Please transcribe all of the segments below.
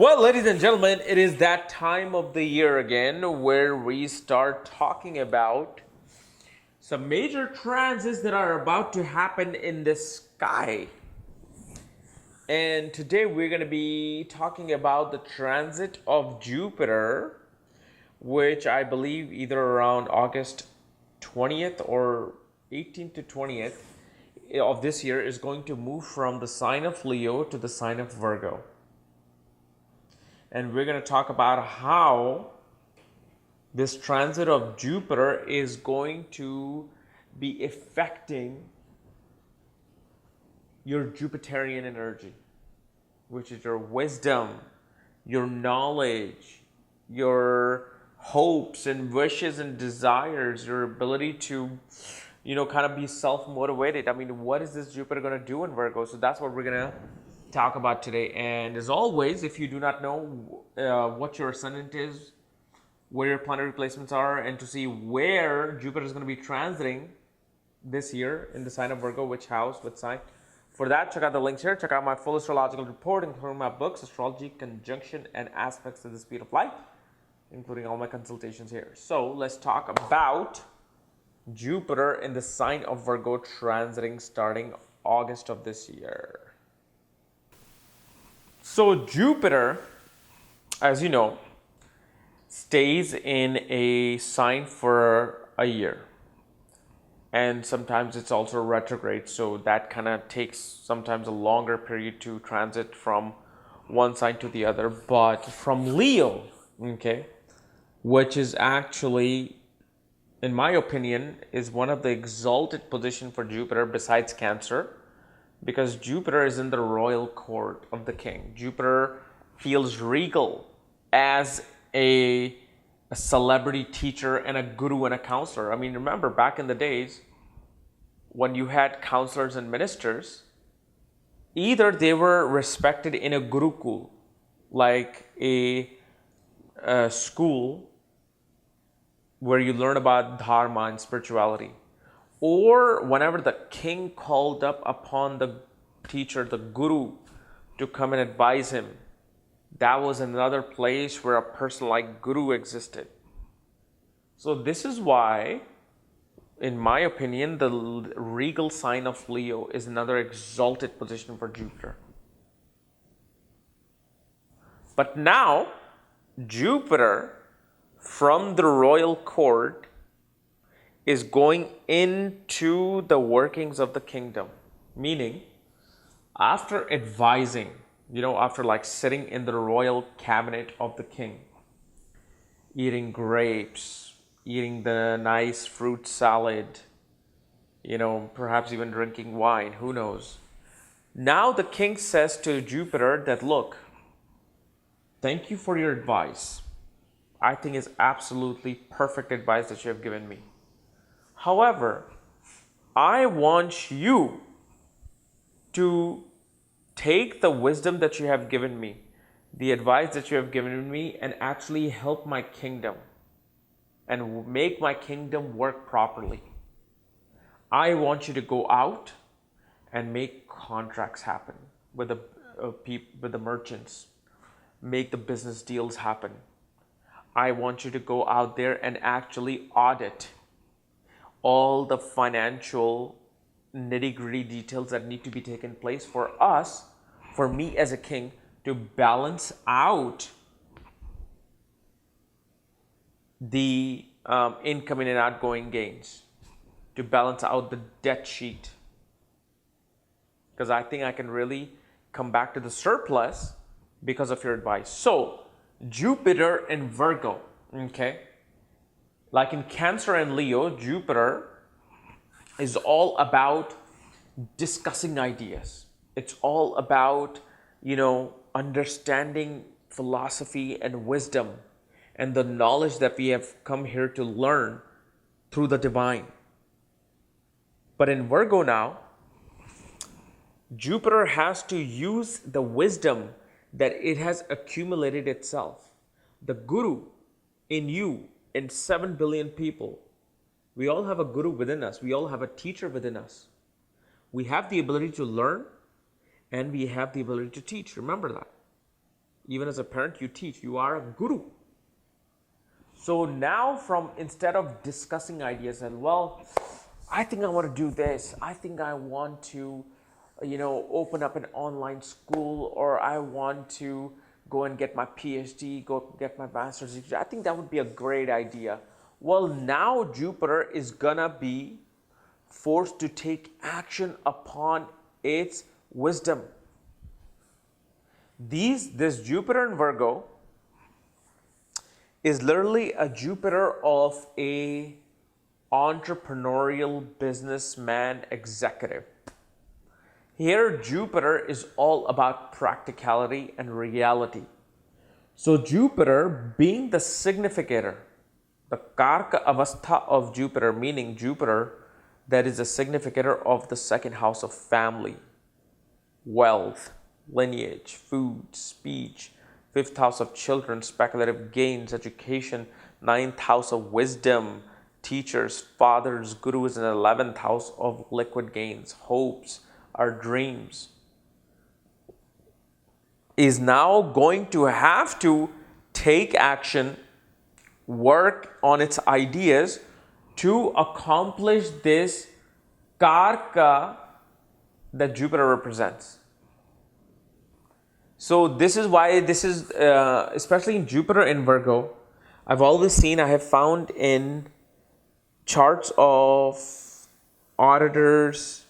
Well, ladies and gentlemen, it is that time of the year again where we start talking about some major transits that are about to happen in the sky. And today we're going to be talking about the transit of Jupiter, which I believe either around August 20th or 18th to 20th of this year is going to move from the sign of Leo to the sign of Virgo. And we're going to talk about how this transit of Jupiter is going to be affecting your Jupiterian energy, which is your wisdom, your knowledge, your hopes and wishes and desires, your ability to, kind of be self-motivated. I mean, what is this Jupiter going to do in Virgo? So that's what we're going to talk about today. And as always, if you do not know what your ascendant is, where your planetary placements are, and to see where Jupiter is going to be transiting this year in the sign of Virgo, which house, which sign, for that, check out the links here. Check out my full astrological report, including my books, Astrology, Conjunction, and Aspects of the Speed of Light, including all my consultations here. So let's talk about Jupiter in the sign of Virgo transiting starting August of this year. So Jupiter, as you know, stays in a sign for a year. And sometimes it's also retrograde, so that kind of takes sometimes a longer period to transit from one sign to the other. But from Leo, which is actually, in my opinion, is one of the exalted position for Jupiter besides Cancer, because Jupiter is in the royal court of the king. Jupiter feels regal as a celebrity teacher and a guru and a counselor. I mean, remember back in the days when you had counselors and ministers, either they were respected in a gurukul, like a school where you learn about dharma and spirituality, or whenever the king called up upon the teacher, the guru, to come and advise him, that was another place where a person like guru existed. So this is why, in my opinion, the regal sign of Leo is another exalted position for Jupiter. But now, Jupiter from the royal court is going into the workings of the kingdom. Meaning, after advising, after like sitting in the royal cabinet of the king, eating grapes, eating the nice fruit salad, perhaps even drinking wine, who knows. Now the king says to Jupiter that, look, thank you for your advice. I think it's absolutely perfect advice that you have given me. However, I want you to take the wisdom that you have given me, the advice that you have given me, and actually help my kingdom and make my kingdom work properly. I want you to go out and make contracts happen with the merchants, make the business deals happen. I want you to go out there and actually audit all the financial nitty-gritty details that need to be taken place for us, for me as a king, to balance out the incoming and outgoing gains, to balance out the debt sheet. Because I think I can really come back to the surplus because of your advice. So, Jupiter in Virgo, like in Cancer and Leo, Jupiter is all about discussing ideas. It's all about, understanding philosophy and wisdom and the knowledge that we have come here to learn through the divine. But in Virgo now, Jupiter has to use the wisdom that it has accumulated itself. The guru in you, in 7 billion people, we all have a guru within us. We all have a teacher within us. We have the ability to learn and we have the ability to teach. Remember that. Even as a parent, you teach. You are a guru. So now instead of discussing ideas and, well, I think I want to do this. I think I want to, open up an online school, or I want to go and get my PhD, go get my master's degree. I think that would be a great idea. Well, now Jupiter is gonna be forced to take action upon its wisdom. This Jupiter in Virgo is literally a Jupiter of a entrepreneurial businessman executive. Here, Jupiter is all about practicality and reality. So Jupiter being the significator, the Karka Avastha of Jupiter, meaning Jupiter that is a significator of the second house of family, wealth, lineage, food, speech, fifth house of children, speculative gains, education, ninth house of wisdom, teachers, fathers, gurus, and 11th house of liquid gains, hopes, our dreams, is now going to have to take action, work on its ideas to accomplish this Karka that Jupiter represents. So this is why this is, especially in Jupiter in Virgo, I have found in charts of auditors,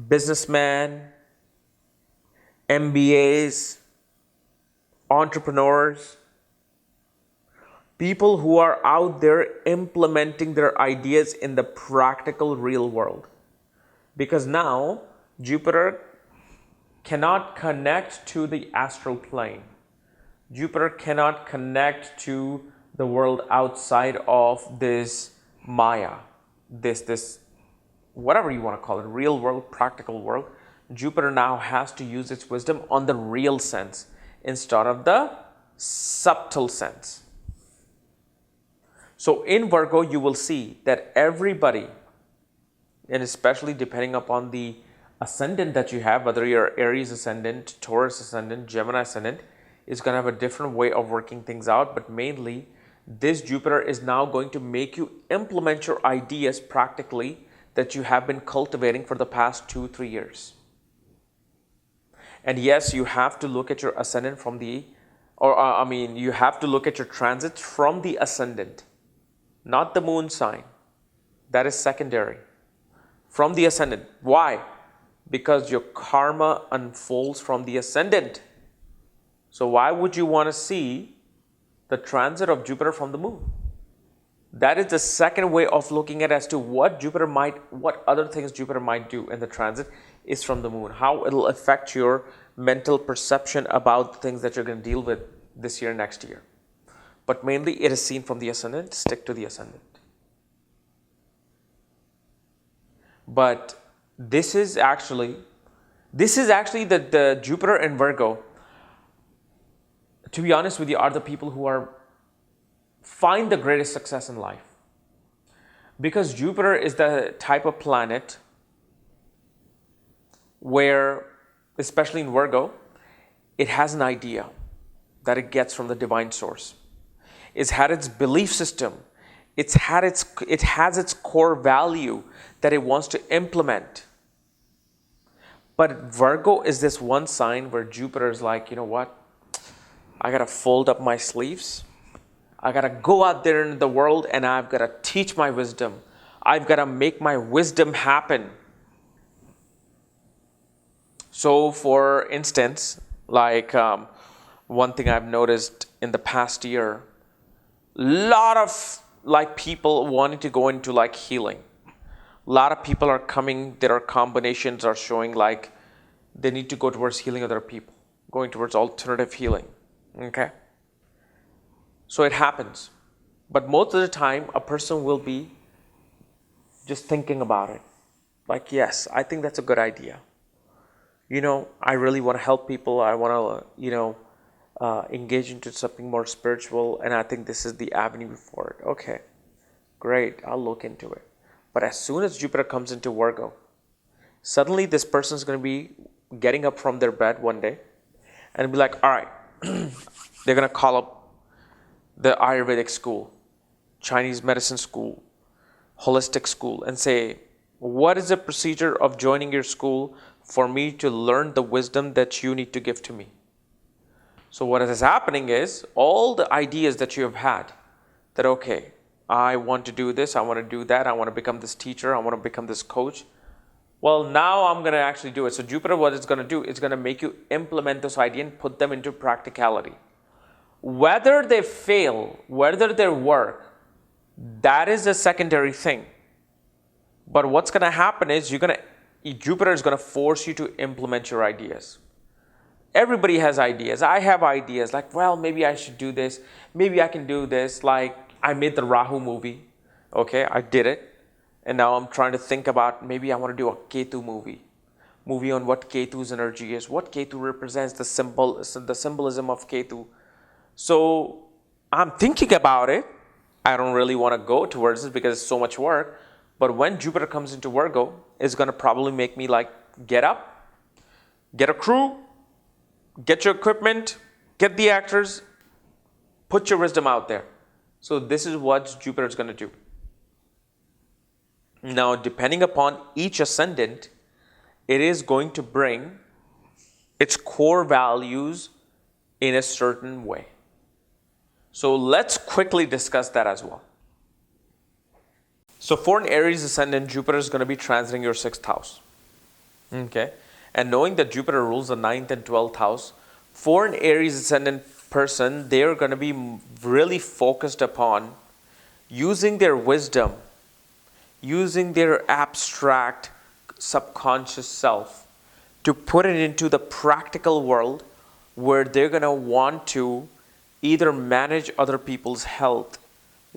businessmen, MBAs, entrepreneurs, people who are out there implementing their ideas in the practical real world. Because now Jupiter cannot connect to the astral plane. Jupiter cannot connect to the world outside of this Maya, this whatever you want to call it, real world, practical world. Jupiter now has to use its wisdom on the real sense instead of the subtle sense. So in Virgo, you will see that everybody, and especially depending upon the ascendant that you have, whether you're Aries ascendant, Taurus ascendant, Gemini ascendant, is going to have a different way of working things out. But mainly, this Jupiter is now going to make you implement your ideas practically that you have been cultivating for the past 2-3 years. And yes, you have to look at your ascendant from the, you have to look at your transits from the ascendant, not the moon sign. That is secondary. From the ascendant. Why? Because your karma unfolds from the ascendant. So why would you want to see the transit of Jupiter from the moon? That is the second way of looking at as to what other things Jupiter might do in the transit is from the moon. How it'll affect your mental perception about the things that you're going to deal with this year, next year. But mainly it is seen from the ascendant. Stick to the ascendant. But this is actually the Jupiter and Virgo, to be honest with you, are the people who find the greatest success in life. Because Jupiter is the type of planet where, especially in Virgo, it has an idea that it gets from the divine source. It's had its belief system. It has its core value that it wants to implement. But Virgo is this one sign where Jupiter is like, you know what? I got to fold up my sleeves. I got to go out there in the world and I've got to teach my wisdom. I've got to make my wisdom happen. So for instance, like one thing I've noticed in the past year, lot of people wanting to go into healing. A lot of people are coming, their combinations are showing they need to go towards healing other people, going towards alternative healing. Okay? So it happens. But most of the time, a person will be just thinking about it. Yes, I think that's a good idea. I really want to help people. I want to, engage into something more spiritual. And I think this is the avenue for it. Okay, great. I'll look into it. But as soon as Jupiter comes into Virgo, suddenly this person is going to be getting up from their bed one day and be like, all right, They're going to call up the Ayurvedic school, Chinese medicine school, holistic school, and say, what is the procedure of joining your school for me to learn the wisdom that you need to give to me? So what is happening is all the ideas that you have had, that okay, I want to do this, I want to do that, I want to become this teacher, I want to become this coach. Well, now I'm going to actually do it. So Jupiter, what it's going to do, it's going to make you implement this idea and put them into practicality. Whether they fail, whether they work, that is a secondary thing. But what's going to happen is Jupiter is going to force you to implement your ideas. Everybody has ideas. I have ideas like, well, maybe I should do this. Maybe I can do this. Like I made the Rahu movie. Okay, I did it. And now I'm trying to think about maybe I want to do a Ketu movie on what Ketu's energy is, what Ketu represents, the symbolism of Ketu. So I'm thinking about it. I don't really want to go towards it because it's so much work. But when Jupiter comes into Virgo, it's going to probably make me like, get up, get a crew, get your equipment, get the actors, put your wisdom out there. So this is what Jupiter is going to do. Now, depending upon each ascendant, it is going to bring its core values in a certain way. So let's quickly discuss that as well. So for an Aries ascendant, Jupiter is going to be transiting your 6th house. Okay. And knowing that Jupiter rules the 9th and 12th house, for an Aries ascendant person, they're going to be really focused upon using their wisdom, using their abstract subconscious self to put it into the practical world where they're going to want to either manage other people's health,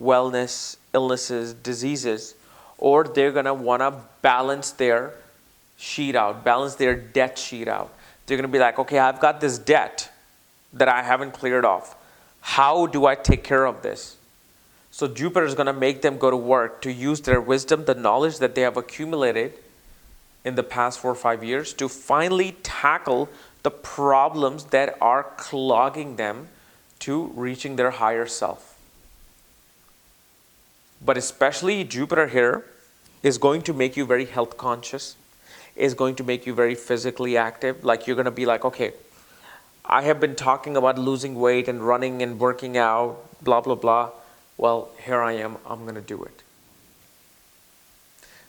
wellness, illnesses, diseases, or they're going to want to balance their sheet out, balance their debt sheet out. They're going to be like, okay, I've got this debt that I haven't cleared off. How do I take care of this? So Jupiter is going to make them go to work to use their wisdom, the knowledge that they have accumulated in the past 4 or 5 years to finally tackle the problems that are clogging them to reaching their higher self. But especially Jupiter here is going to make you very health conscious, is going to make you very physically active. Like you're going to be like, okay, I have been talking about losing weight and running and working out, blah, blah, blah. Well, here I am, I'm going to do it.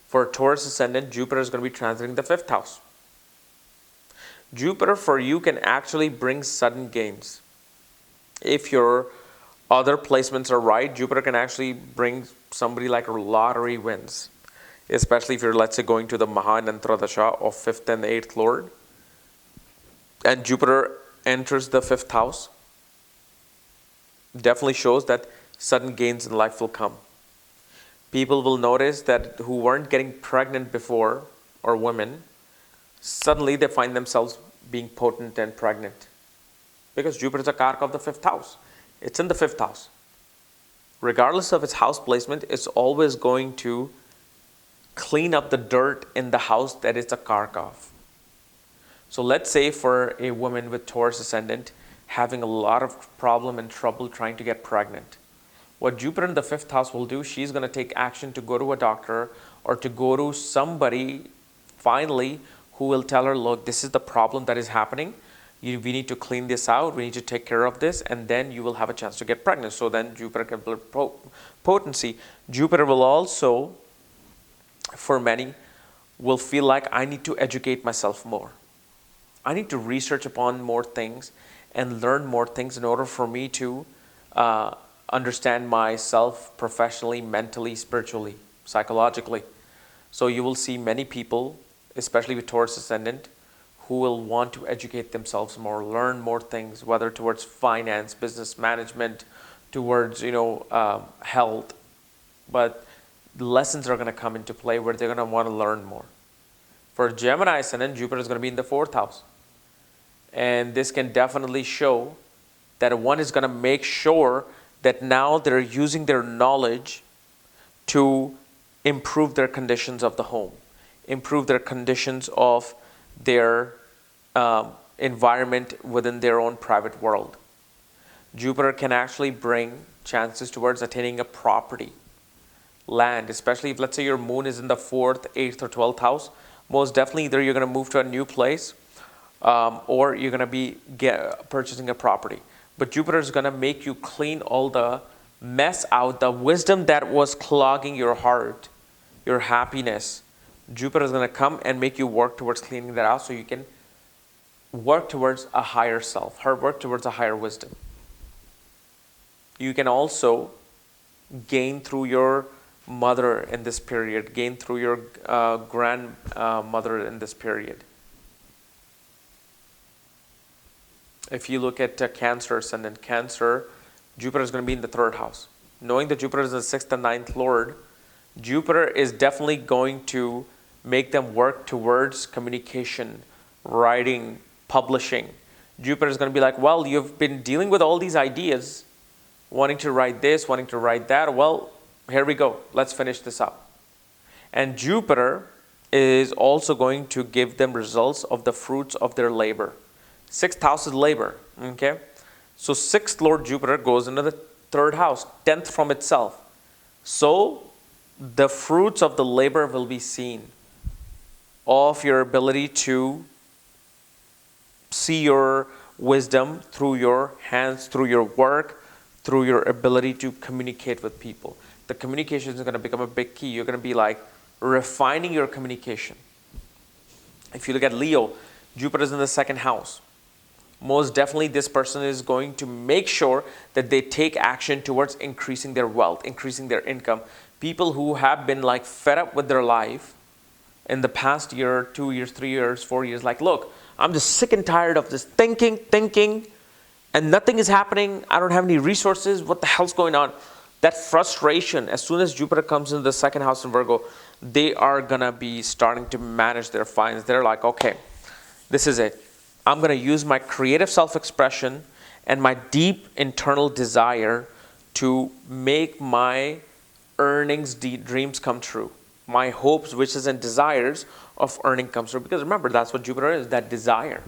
For Taurus ascendant, Jupiter is going to be transiting the 5th house. Jupiter for you can actually bring sudden gains. If your other placements are right, Jupiter can actually bring somebody like a lottery wins. Especially if you're, let's say, going to the Mahanantra Dasha of 5th and 8th Lord. And Jupiter enters the 5th house. Definitely shows that sudden gains in life will come. People will notice that who weren't getting pregnant before, or women, suddenly they find themselves being potent and pregnant. Because Jupiter is a karaka of the 5th house. It's in the 5th house. Regardless of its house placement, it's always going to clean up the dirt in the house that it's a karaka of. So let's say for a woman with Taurus ascendant having a lot of problem and trouble trying to get pregnant. What Jupiter in the 5th house will do, she's going to take action to go to a doctor or to go to somebody finally who will tell her, look, this is the problem that is happening. We need to clean this out. We need to take care of this. And then you will have a chance to get pregnant. So then Jupiter can build potency. Jupiter will also, for many, will feel like I need to educate myself more. I need to research upon more things and learn more things in order for me to understand myself professionally, mentally, spiritually, psychologically. So you will see many people, especially with Taurus ascendant, who will want to educate themselves more, learn more things, whether towards finance, business management, towards health. But the lessons are going to come into play where they're going to want to learn more. For Gemini ascendant, Jupiter is going to be in the 4th house. And this can definitely show that one is going to make sure that now they're using their knowledge to improve their conditions of the home, improve their conditions of their environment within their own private world. Jupiter can actually bring chances towards attaining a property, land, especially if, let's say, your moon is in the 4th, 8th, or 12th house. Most definitely, either you're going to move to a new place or you're going to be purchasing a property. But Jupiter is going to make you clean all the mess out, the wisdom that was clogging your heart, your happiness. Jupiter is going to come and make you work towards cleaning that out so you can work towards a higher self, work towards a higher wisdom. You can also gain through your mother in this period, gain through your grandmother in this period. If you look at Cancer ascendant, Cancer, Jupiter is going to be in the 3rd house. Knowing that Jupiter is the 6th and 9th Lord, Jupiter is definitely going to make them work towards communication, writing, publishing. Jupiter is going to be like, well, you've been dealing with all these ideas, wanting to write this, wanting to write that. Well, here we go. Let's finish this up. And Jupiter is also going to give them results of the fruits of their labor. 6th house is labor. Okay. So 6th Lord Jupiter goes into the 3rd house, 10th from itself. So the fruits of the labor will be seen of your ability to see your wisdom through your hands, through your work, through your ability to communicate with people. The communication is going to become a big key. You're going to be like refining your communication. If you look at Leo, Jupiter is in the 2nd house. Most definitely this person is going to make sure that they take action towards increasing their wealth, increasing their income. People who have been like fed up with their life in the past year, 2 years, 3 years, 4 years, like, look, I'm just sick and tired of this thinking, and nothing is happening. I don't have any resources. What the hell's going on? That frustration, as soon as Jupiter comes into the 2nd house in Virgo, they are going to be starting to manage their finances. They're like, okay, this is it. I'm going to use my creative self-expression and my deep internal desire to make my earnings, dreams come true. My hopes, wishes, and desires of earning comes true. Because remember, that's what Jupiter is, that desire.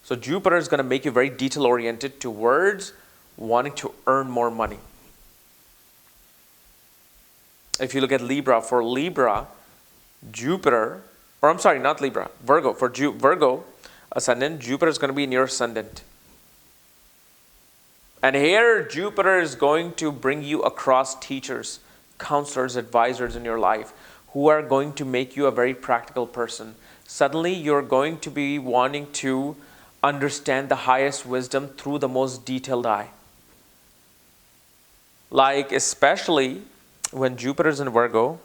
So Jupiter is going to make you very detail-oriented towards wanting to earn more money. If you look at Libra, for Libra, Jupiter, or I'm sorry, not Libra, Virgo. For Virgo ascendant, Jupiter is going to be in your ascendant. And here, Jupiter is going to bring you across teachers, counselors, advisors in your life who are going to make you a very practical person. Suddenly, you're going to be wanting to understand the highest wisdom through the most detailed eye. Like, especially when Jupiter is in Virgo,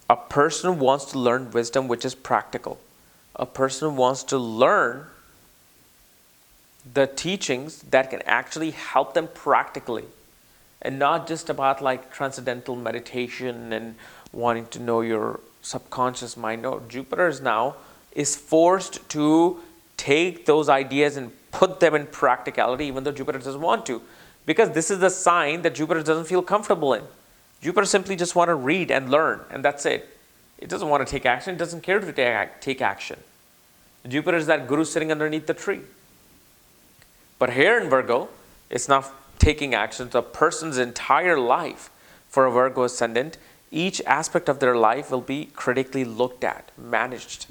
a person wants to learn wisdom which is practical. A person wants to learn the teachings that can actually help them practically, and not just about like transcendental meditation and wanting to know your subconscious mind. No, Jupiter is forced to take those ideas and put them in practicality, even though Jupiter doesn't want to, because this is the sign that Jupiter doesn't feel comfortable in. Jupiter simply just want to read and learn, and that's it. It doesn't want to take action. It doesn't care to take action. Jupiter is that guru sitting underneath the tree. But here in Virgo, it's not taking action. The person's entire life, for a Virgo ascendant, each aspect of their life will be critically looked at, managed.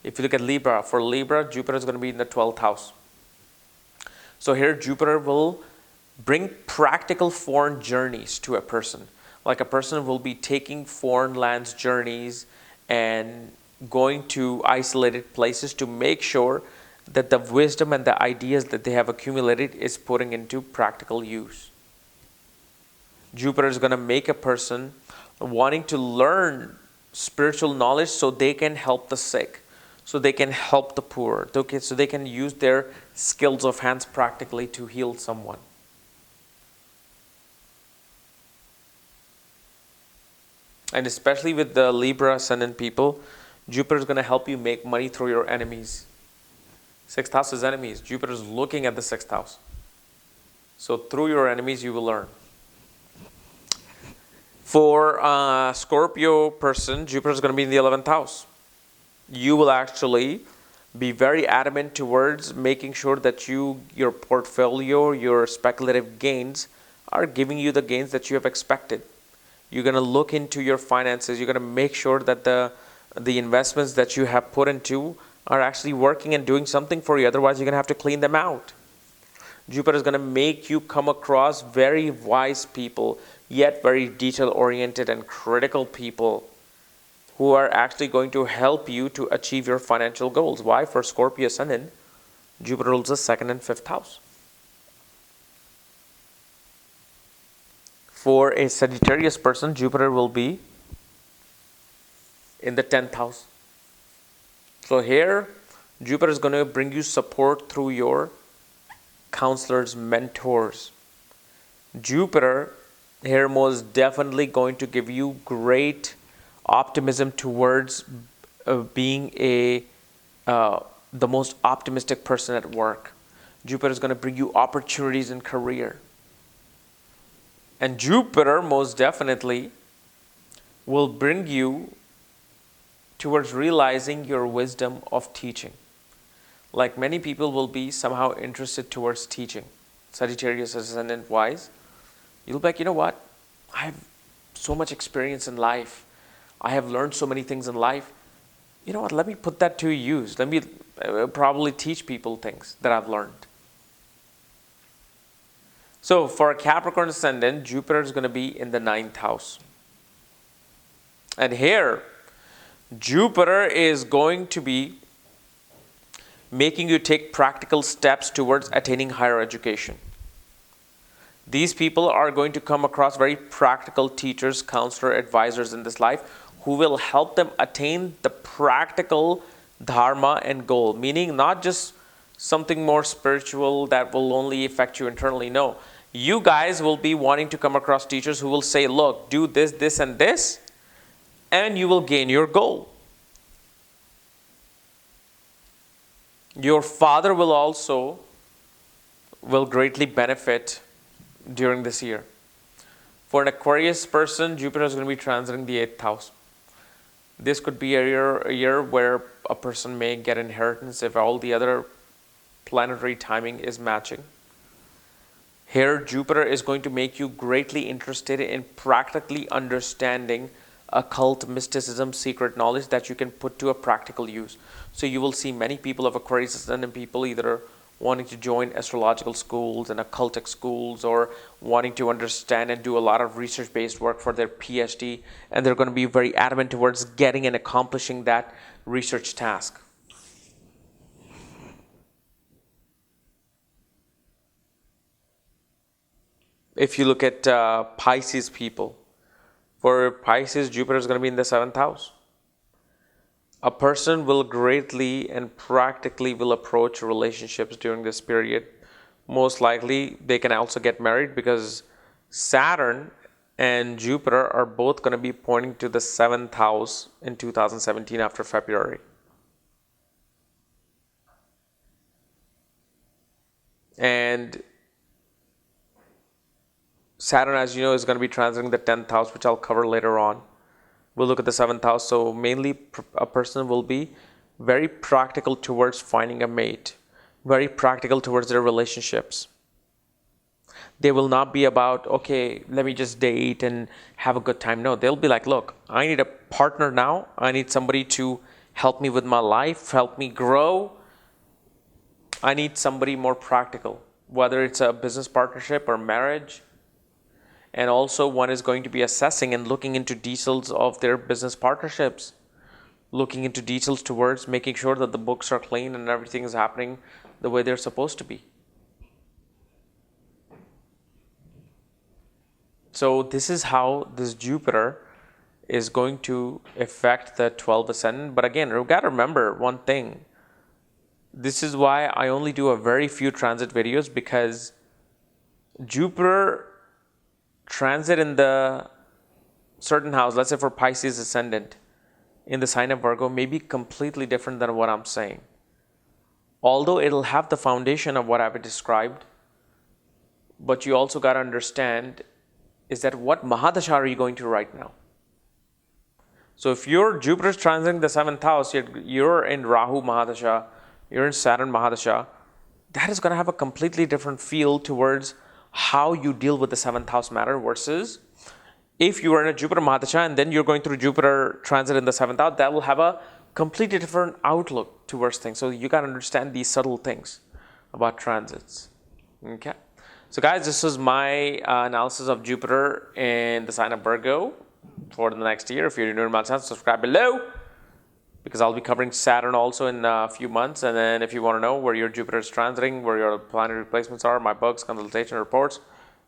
If you look at Libra, for Libra, Jupiter is going to be in the 12th house. So here Jupiter will bring practical foreign journeys to a person. Like a person will be taking foreign lands journeys and going to isolated places to make sure that the wisdom and the ideas that they have accumulated is putting into practical use. Jupiter is going to make a person wanting to learn spiritual knowledge so they can help the sick, so they can help the poor, so they can use their skills of hands practically to heal someone. And especially with the Libra ascendant people, Jupiter is going to help you make money through your enemies. 6th house is enemies. Jupiter is looking at the 6th house. So through your enemies, you will learn. For Scorpio person, Jupiter is going to be in the 11th house. You will actually Be very adamant towards making sure that your portfolio, your speculative gains are giving you the gains that you have expected. You're going to look into your finances. You're going to make sure that the investments that you have put into are actually working and doing something for you. Otherwise, you're going to have to clean them out. Jupiter is going to make you come across very wise people, yet very detail-oriented and critical people who are actually going to help you to achieve your financial goals. Why? For Scorpio Ascendant, Jupiter rules the 2nd and 5th house. For a Sagittarius person, Jupiter will be in the 10th house. So here, Jupiter is going to bring you support through your counselors, mentors. Jupiter here most definitely going to give you great optimism towards being the most optimistic person at work. Jupiter is going to bring you opportunities in career. And Jupiter most definitely will bring you towards realizing your wisdom of teaching. Like many people will be somehow interested towards teaching. Sagittarius Ascendant wise, you'll be like, you know what? I have so much experience in life. I have learned so many things in life. You know what? Let me put that to use. Let me probably teach people things that I've learned. So for a Capricorn Ascendant, Jupiter is going to be in the 9th house. And here, Jupiter is going to be making you take practical steps towards attaining higher education. These people are going to come across very practical teachers, counselor, advisors in this life who will help them attain the practical dharma and goal, meaning not just something more spiritual that will only affect you internally. No, you guys will be wanting to come across teachers who will say, look, do this, this, and this, and you will gain your goal. Your father will greatly benefit during this year. For an Aquarius person, Jupiter is going to be transiting the 8th house. This could be a year where a person may get inheritance if all the other planetary timing is matching. Here, Jupiter is going to make you greatly interested in practically understanding occult mysticism, secret knowledge that you can put to a practical use. So you will see many people of Aquarius Ascendant people either wanting to join astrological schools and occultic schools, or wanting to understand and do a lot of research-based work for their PhD, and they're going to be very adamant towards getting and accomplishing that research task. If you look at Pisces people, for Pisces, Jupiter is going to be in the 7th house. A person will greatly and practically will approach relationships during this period. Most likely, they can also get married because Saturn and Jupiter are both going to be pointing to the 7th house in 2017 after February. And Saturn, as you know, is going to be transiting the 10th house, which I'll cover later on. We'll look at the 7th house. So mainly a person will be very practical towards finding a mate, very practical towards their relationships. They will not be about, okay, let me just date and have a good time. No, they'll be like, look, I need a partner now. I need somebody to help me with my life, help me grow. I need somebody more practical, whether it's a business partnership or marriage. And also one is going to be assessing and looking into details of their business partnerships, looking into details towards making sure that the books are clean and everything is happening the way they're supposed to be. So this is how this Jupiter is going to affect the 12th ascendant. But again, you've got to remember one thing. This is why I only do a very few transit videos, because Jupiter transit in the certain house, let's say for Pisces ascendant, in the sign of Virgo, may be completely different than what I'm saying. Although it'll have the foundation of what I've described, but you also got to understand is that what Mahadasha are you going to right now? So if your Jupiter's transiting the 7th house, you're in Rahu Mahadasha, you're in Saturn Mahadasha, that is going to have a completely different feel towards how you deal with the 7th house matter versus if you are in a Jupiter Mahadasha and then you're going through Jupiter transit in the 7th house, that will have a completely different outlook towards things. So you got to understand these subtle things about transits. Okay. So guys, this is my analysis of Jupiter in the sign of Virgo for the next year. If you're new to my channel, subscribe below, because I'll be covering Saturn also in a few months. And then if you want to know where your Jupiter is transiting, where your planetary placements are, my books, consultation reports,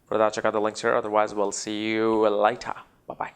for that, check out the links here. Otherwise, we'll see you later. Bye-bye.